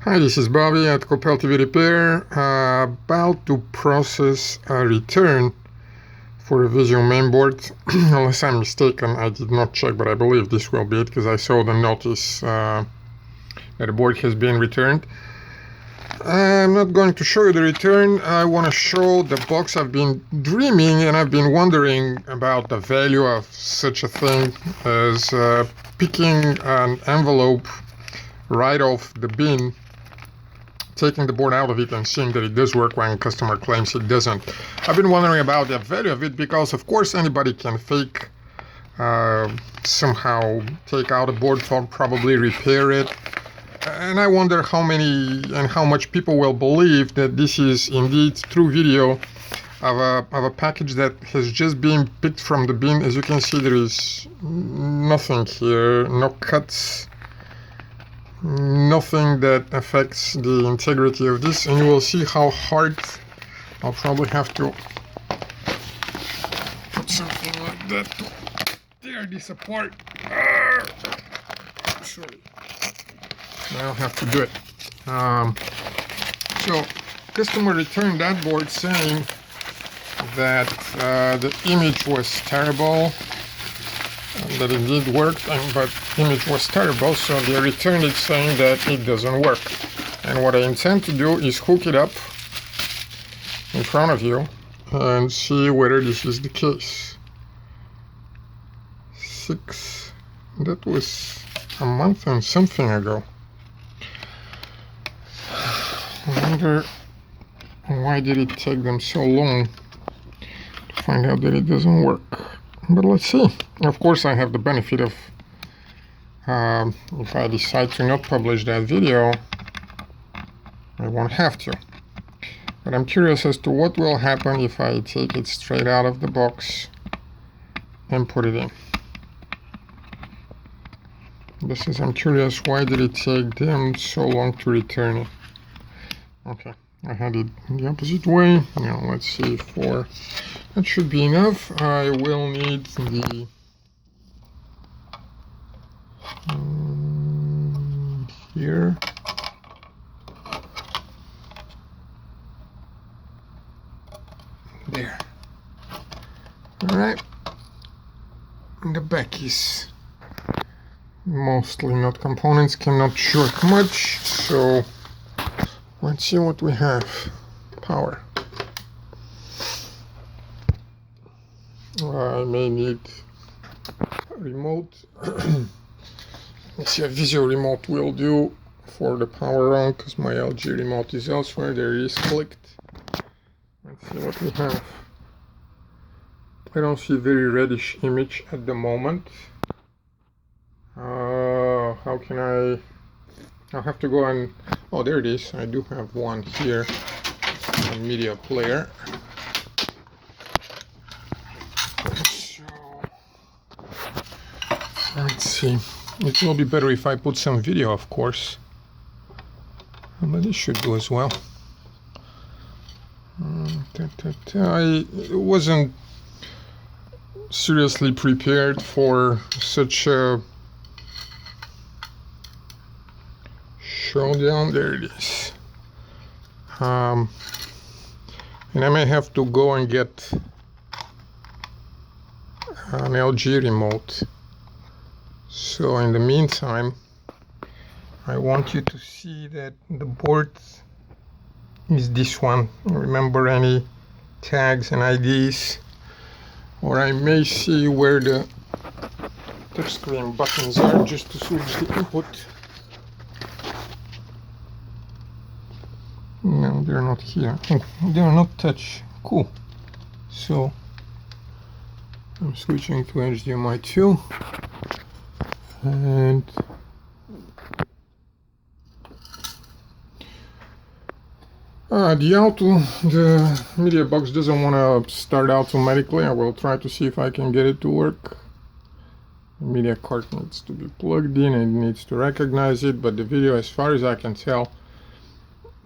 Hi, this is Bobby at Lifeline Repair, about to process a return for a Visio mainboard. Unless I'm mistaken, I did not check, but I believe this will be it because I saw the notice that the board has been returned. I'm not going to show you the return. I want to show the box. I've been dreaming and I've been wondering about the value of such a thing as picking an envelope right off the bin, taking the board out of it and seeing that it does work when a customer claims it doesn't. I've been wondering about the value of it because, of course, anybody can fake, somehow take out a board, probably repair it. And I wonder how many and how much people will believe that this is indeed true video of a package that has just been picked from the bin. As you can see, there is nothing here, no cuts, nothing that affects the integrity of this, and you will see how hard. I'll probably have to put something like that to tear this apart. Sorry, I'll have to do it. So customer returned that board saying that the image was terrible, that it did work, but image was terrible, so they returned it saying that it doesn't work. And what I intend to do is hook it up in front of you and see whether this is the case. That was a month and something ago. I wonder why did it take them so long to find out that it doesn't work. But let's see. Of course, I have the benefit of, if I decide to not publish that video, I won't have to. But I'm curious as to what will happen if I take it straight out of the box and put it in. I'm curious, why did it take them so long to return it? Okay, I had it the opposite way. Now let's see, that should be enough. I will need the here. There. Alright. The back is mostly not components, cannot short much, so let's see what we have. Power. I may need a remote. Let's see, a Visio remote will do for the power on, because my LG remote is elsewhere. There it is clicked. Let's see what we have. I don't see very reddish image at the moment. How can I'll have to go and, oh, there it is. I do have one here, a media player. So let's see. It will be better if I put some video, of course, but it should do as well. I wasn't seriously prepared for such a showdown. There it is. And I may have to go and get an LG remote. So in the meantime, I want you to see that the board is this one. Remember any tags and IDs, or I may see where the touchscreen buttons are just to switch the input. No, they're not here. Oh, they're not touch. Cool. So I'm switching to HDMI 2, and the media box doesn't want to start automatically. I will try to see if I can get it to work. The media card needs to be plugged in and it needs to recognize it, but the video, as far as I can tell,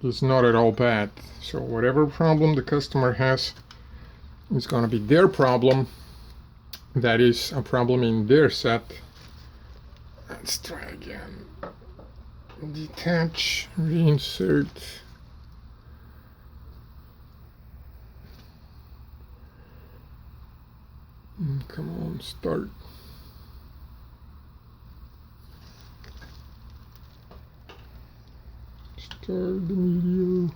is not at all bad. So whatever problem the customer has is going to be their problem. That is a problem in their set. Let's try again. detach, reinsert. Come on, start. Start the media.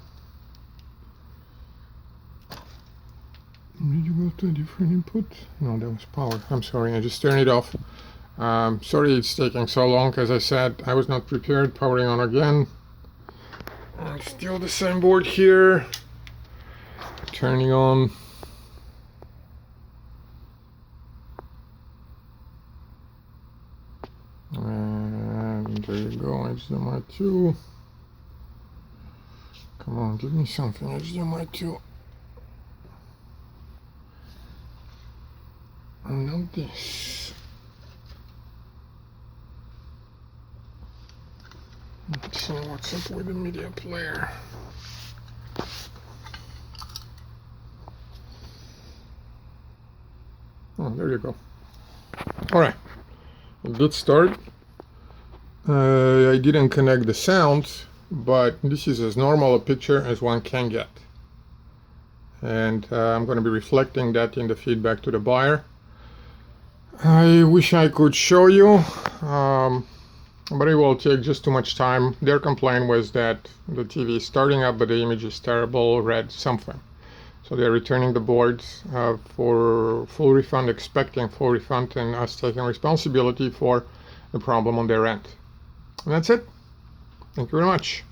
Did you go to a different input? No, that was power. I'm sorry, I just turned it off. Sorry it's taking so long. As I said, I was not prepared. Powering on again. Still the same board here. Turning on. And there you go, HDMI 2. Come on, give me something, HDMI 2. Not this. Let's see what's up with the media player. Oh, there you go. Alright, it did start. I didn't connect the sound, but this is as normal a picture as one can get. And I'm going to be reflecting that in the feedback to the buyer. I wish I could show you, but it will take just too much time. Their complaint was that the TV is starting up, but the image is terrible, red something. So they're returning the boards for full refund, expecting full refund, and us taking responsibility for the problem on their end. And that's it. Thank you very much.